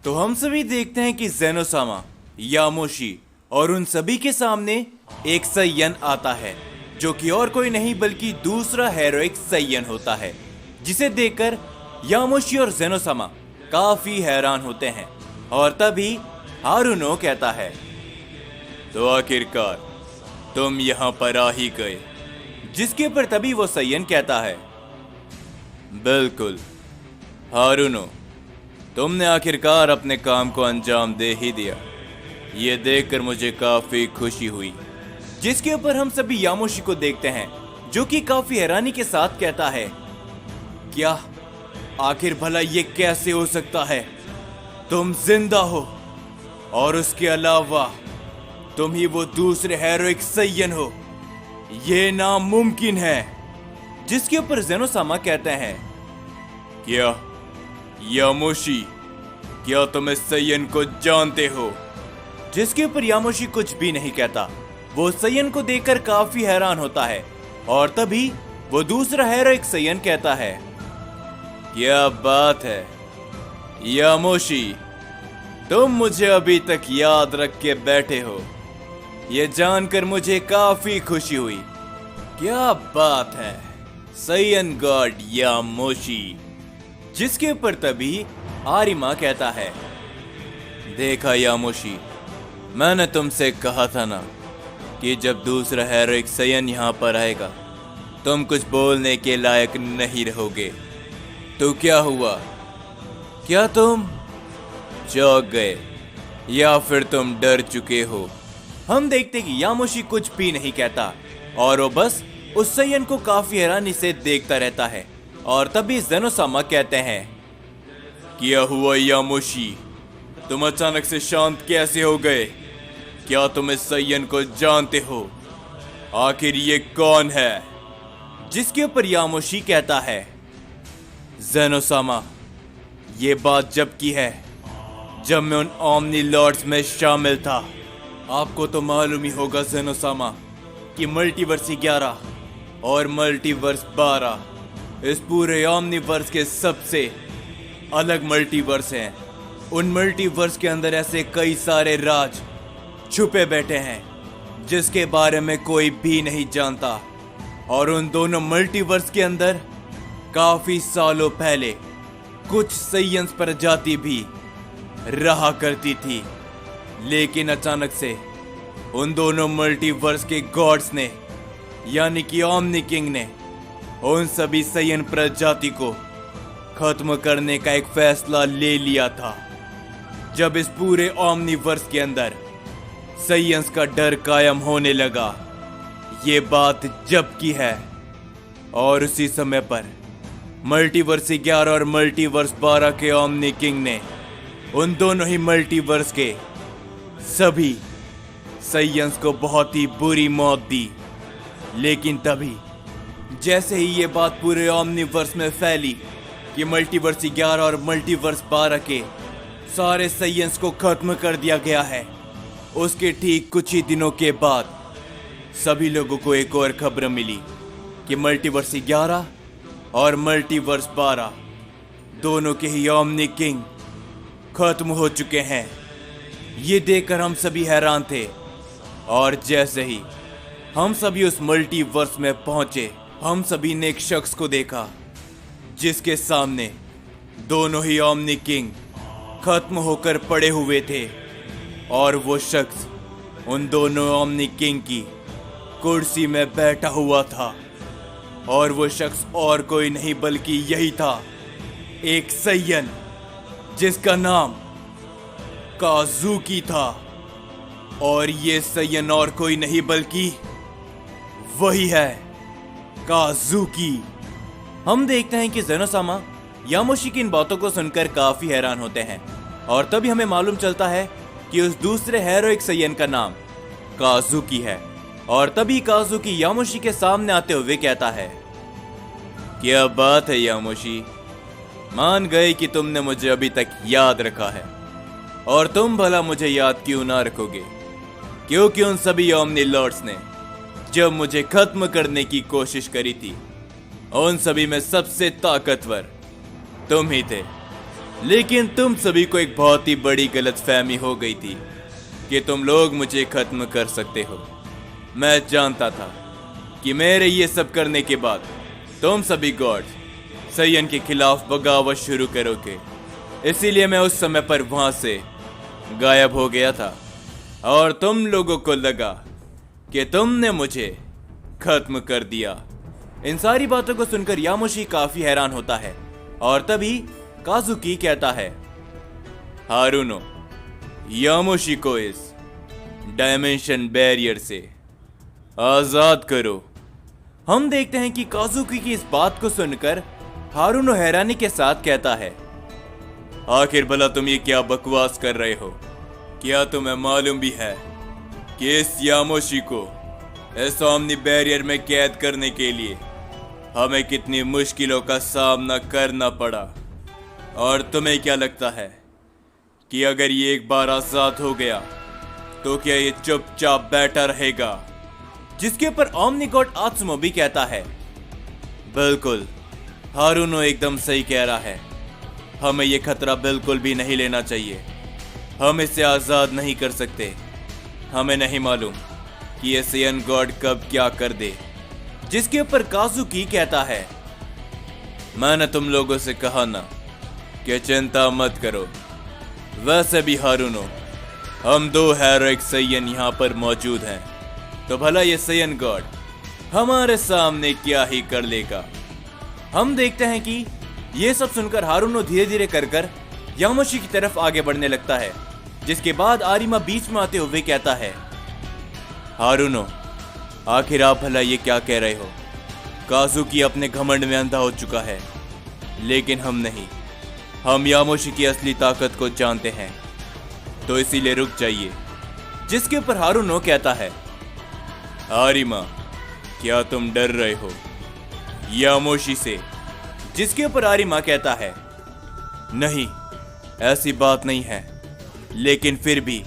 तो हम सभी देखते हैं कि ज़ेनोसामा, यामोशी और उन सभी के सामने एक सैयन आता है जो कि और कोई नहीं बल्कि दूसरा हेरोइक सैयन होता है, जिसे देखकर यामोशी और ज़ेनोसामा काफी हैरान होते हैं। और तभी हारुनो कहता है, तो आखिरकार तुम यहाँ पर आ ही गए। जिसके पर तभी वो सैयन कहता है, बिल्कुल हारुनो, तुमने आखिरकार अपने काम को अंजाम दे ही दिया। ये देखकर मुझे काफी खुशी हुई। जिसके ऊपर हम सभी यामोशी को देखते हैं जो कि काफी हैरानी के साथ कहता है, क्या आखिर भला ये कैसे हो सकता है? तुम जिंदा हो और उसके अलावा तुम ही वो दूसरे हेरोइक सैयन हो। ये नामुमकिन है। जिसके ऊपर ज़ेनोसामा कहते हैं, क्या यामोशी, क्या तुम इस सैयन को जानते हो? जिसके ऊपर यामोशी कुछ भी नहीं कहता। वो सैयन को देखकर काफी हैरान होता है। और तभी वो दूसरा हेरोइक सैयन कहता है, क्या बात है यामोशी, तुम मुझे अभी तक याद रख के बैठे हो। ये जानकर मुझे काफी खुशी हुई। क्या बात है सैयन गॉड यामोशी। जिसके ऊपर तभी आरिमा कहता है, देखा यामोशी, मैंने तुमसे कहा था ना कि जब दूसरा हेरोइक सैयन यहाँ पर आएगा तुम कुछ बोलने के लायक नहीं रहोगे। तो क्या हुआ? क्या तुम चौंक गए या फिर तुम डर चुके हो? हम देखते कि यामोशी कुछ भी नहीं कहता और वो बस उस सैयन को काफी हैरानी से देखता रहता है। और तभी ज़ेनोसामा कहते हैं, क्या हुआ यामोशी, तुम अचानक से शांत कैसे हो गए? क्या तुम इस सैयन को जानते हो? आखिर ये कौन है? जिसके ऊपर यामोशी कहता है, ज़ेनोसामा, ये बात जब की है जब मैं उन ओमनी लॉर्ड्स में शामिल था। आपको तो मालूम ही होगा ज़ेनोसामा कि मल्टीवर्स 11 और मल्टीवर्स 12 इस पूरे ओमनीवर्स के सबसे अलग मल्टीवर्स हैं। उन मल्टीवर्स के अंदर ऐसे कई सारे राज छुपे बैठे हैं जिसके बारे में कोई भी नहीं जानता। और उन दोनों मल्टीवर्स के अंदर काफी सालों पहले कुछ सैयन्स प्रजाति भी रहा करती थी, लेकिन अचानक से उन दोनों मल्टीवर्स के गॉड्स ने यानी कि ओमनी किंग ने उन सभी सैयन प्रजाति को खत्म करने का एक फैसला ले लिया था। जब इस पूरे ओमनीवर्स के अंदर सैयन्स का डर कायम होने लगा, ये बात जब की है। और उसी समय पर मल्टीवर्स 11 और मल्टीवर्स 12 के ओमनी किंग ने उन दोनों ही मल्टीवर्स के सभी सैयन्स को बहुत ही बुरी मौत दी। लेकिन तभी जैसे ही ये बात पूरे ओमनीवर्स में फैली कि मल्टीवर्स 11 और मल्टीवर्स 12 के सारे सैयन्स को खत्म कर दिया गया है, उसके ठीक कुछ ही दिनों के बाद सभी लोगों को एक और खबर मिली कि मल्टीवर्स 11 और मल्टीवर्स 12 दोनों के ही ओमनी किंग खत्म हो चुके हैं। ये देखकर हम सभी हैरान थे। और जैसे ही हम सभी उस मल्टीवर्स में पहुंचे, हम सभी ने एक शख्स को देखा जिसके सामने दोनों ही ओमनी किंग खत्म होकर पड़े हुए थे। और वो शख्स उन दोनों ओमनी किंग की कुर्सी में बैठा हुआ था। और वो शख्स और कोई नहीं बल्कि यही था, एक सैयन जिसका नाम काजुकी था। और ये सैयन और कोई नहीं बल्कि वही है काजुकी। हम देखते हैं कि ज़ेनोसामा यामोशी की इन बातों को सुनकर काफी हैरान होते हैं। और तभी हमें मालूम चलता है कि उस दूसरे हेरोइक सैयन का नाम काजुकी है। और तभी काजुकी यामोशी के सामने आते हुए कहता है, क्या बात है यामोशी, मान गए कि तुमने मुझे अभी तक याद रखा है। और तुम भला मुझे याद क्यों ना रखोगे, क्योंकि उन सभी ओमनी लॉर्ड्स ने जब मुझे खत्म करने की कोशिश करी थी, उन सभी में सबसे ताकतवर तुम ही थे। लेकिन तुम सभी को एक बहुत ही बड़ी गलतफहमी हो गई थी कि तुम लोग मुझे खत्म कर सकते हो। मैं जानता था कि मेरे ये सब करने के बाद तुम सभी गॉड्स सयन के खिलाफ बगावत शुरू करोगे। इसीलिए मैं उस समय पर वहां से गायब हो गया था और तुम लोगों को लगा कि तुमने मुझे खत्म कर दिया। इन सारी बातों को सुनकर यामोशी काफी हैरान होता है और तभी काजुकी कहता है, हारुनो, यामोशी को इस डायमेंशन बैरियर से आजाद करो। हम देखते हैं कि काजुकी की इस बात को सुनकर हारुनो हैरानी के साथ कहता है, आखिर भला तुम ये क्या बकवास कर रहे हो? क्या तुम्हें मालूम भी है कि इस यामोशी को इस ओमनी बैरियर में कैद करने के लिए हमें कितनी मुश्किलों का सामना करना पड़ा? और तुम्हें क्या लगता है कि अगर ये एक बार आजाद हो गया तो क्या ये चुपचाप बैठा रहेगा? जिसके ऊपर ओमनी गॉड आत्सुमो भी कहता है, बिल्कुल, हारुनो एकदम सही कह रहा है। हमें ये खतरा बिल्कुल भी नहीं लेना चाहिए। हम इसे आजाद नहीं कर सकते। हमें नहीं मालूम कि ये सयन गॉड कब क्या कर दे। जिसके ऊपर काजुकी कहता है, मैंने तुम लोगों से कहा ना कि चिंता मत करो। वैसे भी हारुनो, हम दो हेरोइक सयन यहाँ पर मौजूद हैं, तो भला ये सयन गॉड हमारे सामने क्या ही कर लेगा। हम देखते हैं कि ये सब सुनकर हारुनो धीरे धीरे कर यामोशी की तरफ आगे बढ़ने लगता है। जिसके बाद आरिमा बीच में आते हुए कहता है, हारुनो, आखिर आप भला ये क्या कह रहे हो? काजुकी अपने घमंड में अंधा हो चुका है, लेकिन हम नहीं। हम यामोशी की असली ताकत को जानते हैं, तो इसीलिए रुक जाइए। जिसके ऊपर हारुनो कहता है, आरिमा, क्या तुम डर रहे हो यामोशी से? जिसके ऊपर आरिमा कहता है, नहीं, ऐसी बात नहीं है, लेकिन फिर भी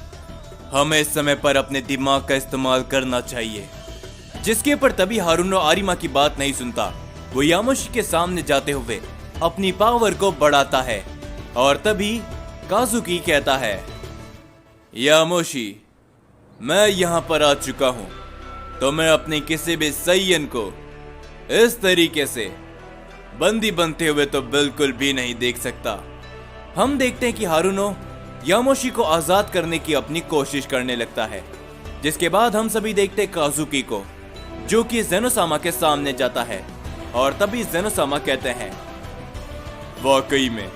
हमें इस समय पर अपने दिमाग का इस्तेमाल करना चाहिए। जिसके ऊपर तभी हारुनो आरिमा की बात नहीं सुनता। वो यामोशी के सामने जाते हुए अपनी पावर को बढ़ाता है और तभी काजुकी कहता है, यामोशी, मैं यहां पर आ चुका हूं, तो मैं अपने किसी भी सयन को इस तरीके से बंदी बनते हुए तो बिल्कुल भी नहीं देख सकता। हम देखते हैं कि हारुनो यामोशी को आजाद करने की अपनी कोशिश करने लगता है। जिसके बाद हम सभी देखते हैं काजुकी को, जो कि जेनोसामा के सामने जाता है और तभी जेनोसामा कहते हैं, वाकई में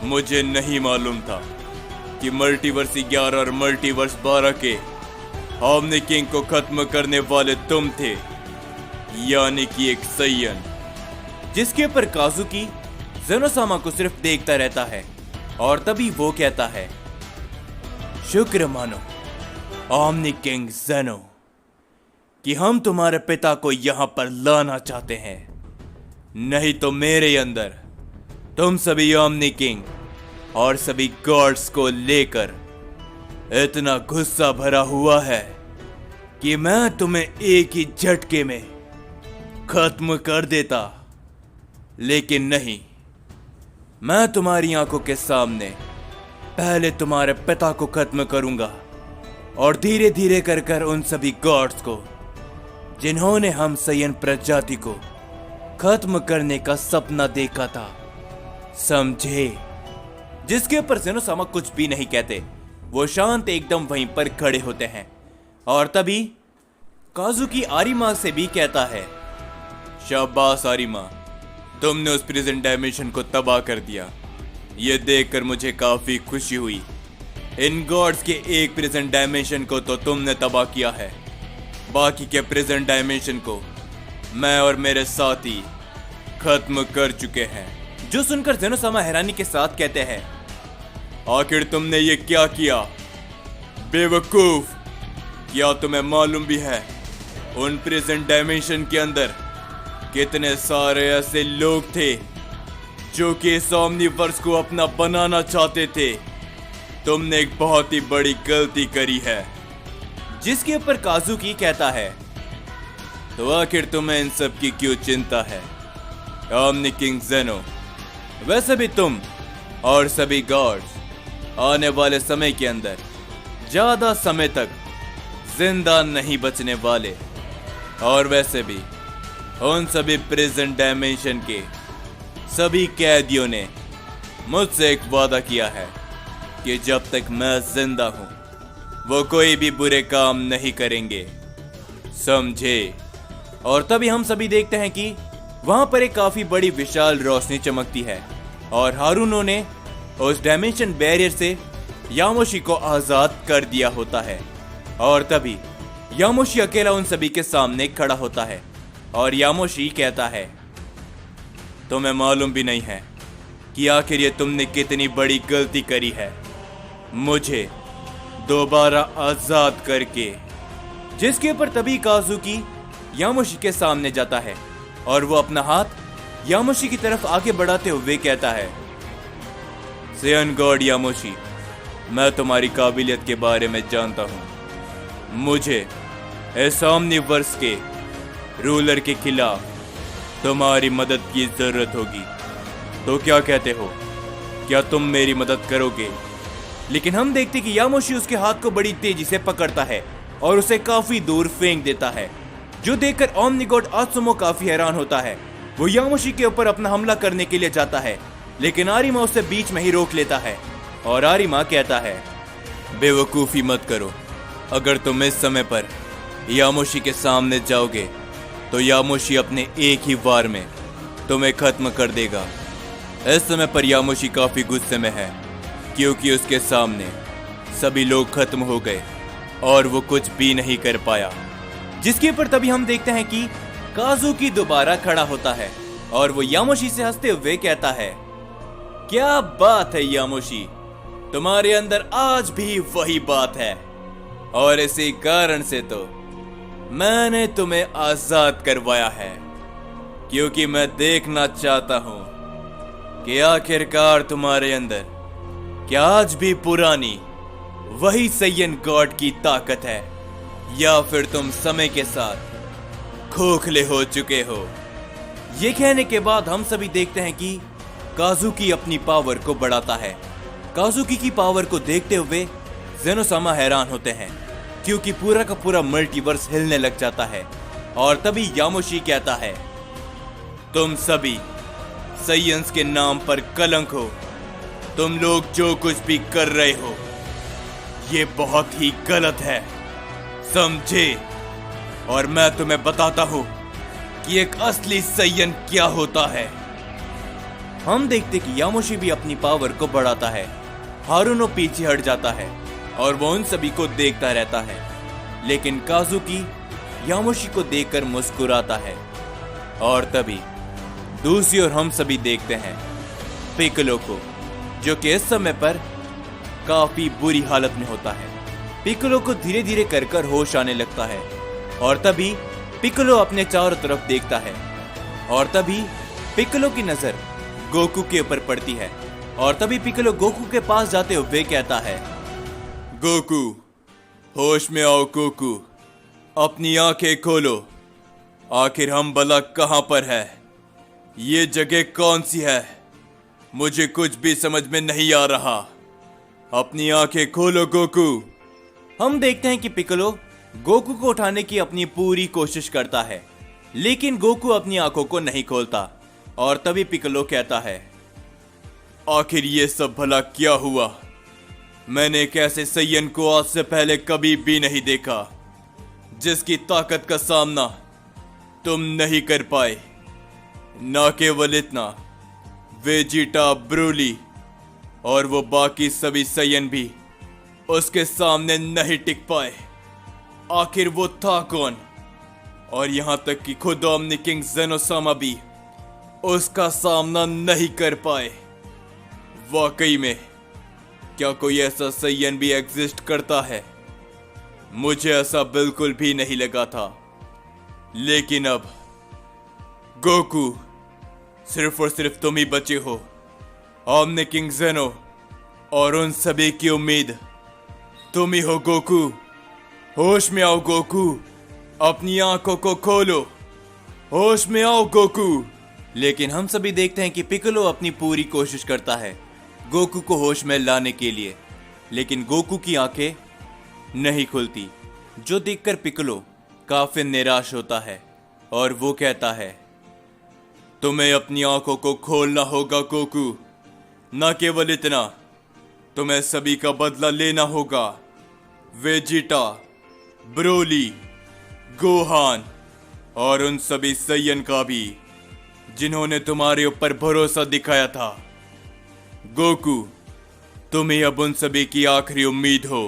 मुझे नहीं मालूम था कि मल्टीवर्स 11 और मल्टीवर्स 12 के ओमनी किंग को खत्म करने वाले तुम थे, यानी कि एक सयन। जिसके ऊपर काजुकी जेनोसामा को सिर्फ देखता रहता है और तभी वो कहता है, शुक्र मानो ओमनी किंग जेनो कि हम तुम्हारे पिता को यहां पर लाना चाहते हैं, नहीं तो मेरे अंदर तुम सभी ओमनी किंग और सभी गॉड्स को लेकर इतना गुस्सा भरा हुआ है कि मैं तुम्हें एक ही झटके में खत्म कर देता। लेकिन नहीं, मैं तुम्हारी आंखों के सामने पहले तुम्हारे पिता को खत्म करूंगा और धीरे धीरे कर उन सभी गॉड्स को जिन्होंने हम सयन प्रजाति को खत्म करने का सपना देखा था, समझे? जिसके ऊपर जेनोसामा कुछ भी नहीं कहते। वो शांत एकदम वहीं पर खड़े होते हैं और तभी काजुकी आरिमा से भी कहता है, शाबाश आरिमा, तुमने उस प्रिजन डायमेंशन को तबाह कर दिया। यह देखकर मुझे काफी खुशी हुई। इन गॉड्स के एक प्रिजन डायमेंशन को तो तुमने तबाह किया है, बाकी के प्रिजन डायमेंशन को मैं और मेरे साथी खत्म कर चुके हैं। जो सुनकर जेनोसामा हैरानी के साथ कहते हैं, आखिर तुमने ये क्या किया बेवकूफ? क्या तुम्हें मालूम भी है उन प्रिजन डायमेंशन के अंदर कितने सारे ऐसे लोग थे जो कि इस ओमनीवर्स को अपना बनाना चाहते थे? तुमने एक बहुत ही बड़ी गलती करी है। जिसके ऊपर काजुकी कहता है, तो आखिर तुम्हें इन सब की क्यों चिंता है ओमनी किंग जेनो? वैसे भी तुम और सभी गॉड्स आने वाले समय के अंदर ज्यादा समय तक जिंदा नहीं बचने वाले। और वैसे भी उन सभी प्रिजन डायमेंशन के सभी कैदियों ने मुझसे एक वादा किया है कि जब तक मैं जिंदा हूं वो कोई भी बुरे काम नहीं करेंगे, समझे। और तभी हम सभी देखते हैं कि वहां पर एक काफी बड़ी विशाल रोशनी चमकती है और हारूनो ने उस डायमेंशन बैरियर से यामोशी को आजाद कर दिया होता है। और तभी यामोशी अकेला उन सभी के सामने खड़ा होता है और यामोशी कहता है, तुम्हें मालूम भी नहीं है कि आखिर ये तुमने कितनी बड़ी गलती करी है मुझे दोबारा आजाद करके। जिसके ऊपर तभी काजुकी यामोशी के सामने जाता है और वो अपना हाथ यामोशी की तरफ आगे बढ़ाते हुए कहता है, सेयन गॉड यामोशी, मैं तुम्हारी काबिलियत के बारे में जानता हूं। मुझे इस ओमनिवर्स के रूलर के खिलाफ तुम्हारी मदद की जरूरत होगी। तो क्या कहते हो, क्या तुम मेरी मदद करोगे? लेकिन हम देखते कि यामोशी उसके हाथ को बड़ी तेजी से पकड़ता है और उसे काफी दूर फेंक देता है, जो देखकर ओमनिगॉड आत्सुमो काफी हैरान होता है। वो यामोशी के ऊपर अपना हमला करने के लिए जाता है, लेकिन आरिमा उसे बीच में ही रोक लेता है और आरिमा कहता है, बेवकूफी मत करो। अगर तुम इस समय पर यामोशी के सामने जाओगे तो यामोशी अपने एक ही वार में तुम्हें खत्म कर देगा। इस समय पर यामोशी काफी गुस्से में है क्योंकि उसके सामने सभी लोग खत्म हो गए और वो कुछ भी नहीं कर पाया। जिसके ऊपर तभी हम देखते हैं कि काजुकी दोबारा खड़ा होता है और वो यामोशी से हंसते हुए कहता है, क्या बात है यामोशी, तुम्हारे अंदर आज भी वही बात है और इसी कारण से तो मैंने तुम्हें आजाद करवाया है, क्योंकि मैं देखना चाहता हूं कि आखिरकार तुम्हारे अंदर क्या आज भी पुरानी वही सैयन गॉड की ताकत है या फिर तुम समय के साथ खोखले हो चुके हो। ये कहने के बाद हम सभी देखते हैं कि काजुकी अपनी पावर को बढ़ाता है। काजुकी की पावर को देखते हुए जेनोसामा हैरान होते हैं क्योंकि पूरा का पूरा मल्टीवर्स हिलने लग जाता है। और तभी यामोशी कहता है, तुम सभी सैयंस के नाम पर कलंक हो। तुम लोग जो कुछ भी कर रहे हो ये बहुत ही गलत है, समझे। और मैं तुम्हें बताता हूं कि एक असली सैयन क्या होता है। हम देखते कि यामोशी भी अपनी पावर को बढ़ाता है। हारुनो पीछे हट जाता है और वो उन सभी को देखता रहता है, लेकिन काजुकी यामोशी को देखकर मुस्कुराता है। और तभी दूसरी ओर हम सभी देखते हैं पिccolo को, जो कि इस समय पर काफी बुरी हालत में होता है। पिccolo को धीरे धीरे कर होश आने लगता है और तभी पिccolo अपने चारों तरफ देखता है और तभी पिccolo की नजर गोकू के ऊपर पड़ती है और तभी पिccolo गोकू के पास जाते हुए कहता है, गोकू, होश में आओ गोकू, अपनी आंखें खोलो। आखिर हम भला कहां पर है? ये जगह कौन सी है? मुझे कुछ भी समझ में नहीं आ रहा। अपनी आंखें खोलो गोकू। हम देखते हैं कि पिccolo गोकू को उठाने की अपनी पूरी कोशिश करता है, लेकिन गोकू अपनी आंखों को नहीं खोलता। और तभी पिccolo कहता है, आखिर ये सब भला क्या हुआ? मैंने एक ऐसे सैयन को आज से पहले कभी भी नहीं देखा जिसकी ताकत का सामना तुम नहीं कर पाए। ना केवल इतना, वेजिटा, ब्रूली और वो बाकी सभी सैयन भी उसके सामने नहीं टिक पाए। आखिर वो था कौन? और यहां तक कि खुद ओमनी किंग जेनोसामा भी उसका सामना नहीं कर पाए। वाकई में क्या कोई ऐसा सैयन भी एग्जिस्ट करता है? मुझे ऐसा बिल्कुल भी नहीं लगा था, लेकिन अब गोकू, सिर्फ और सिर्फ तुम ही बचे हो। ओमनी किंग जेनो और उन सभी की उम्मीद तुम ही हो गोकू। होश में आओ गोकू, अपनी आंखों को खोलो, होश में आओ गोकू। लेकिन हम सभी देखते हैं कि पिccolo अपनी पूरी कोशिश करता है। गोकू को होश में लाने के लिए, लेकिन गोकू की आंखें नहीं खुलती, जो देखकर पिक्कोलो काफी निराश होता है और वो कहता है, तुम्हें अपनी आंखों को खोलना होगा गोकू। न केवल इतना, तुम्हें सभी का बदला लेना होगा। वेजिटा, ब्रोली, गोहान और उन सभी सैयन का भी जिन्होंने तुम्हारे ऊपर भरोसा दिखाया था। गोकू, तुम ही अब उन सभी की आखिरी उम्मीद हो।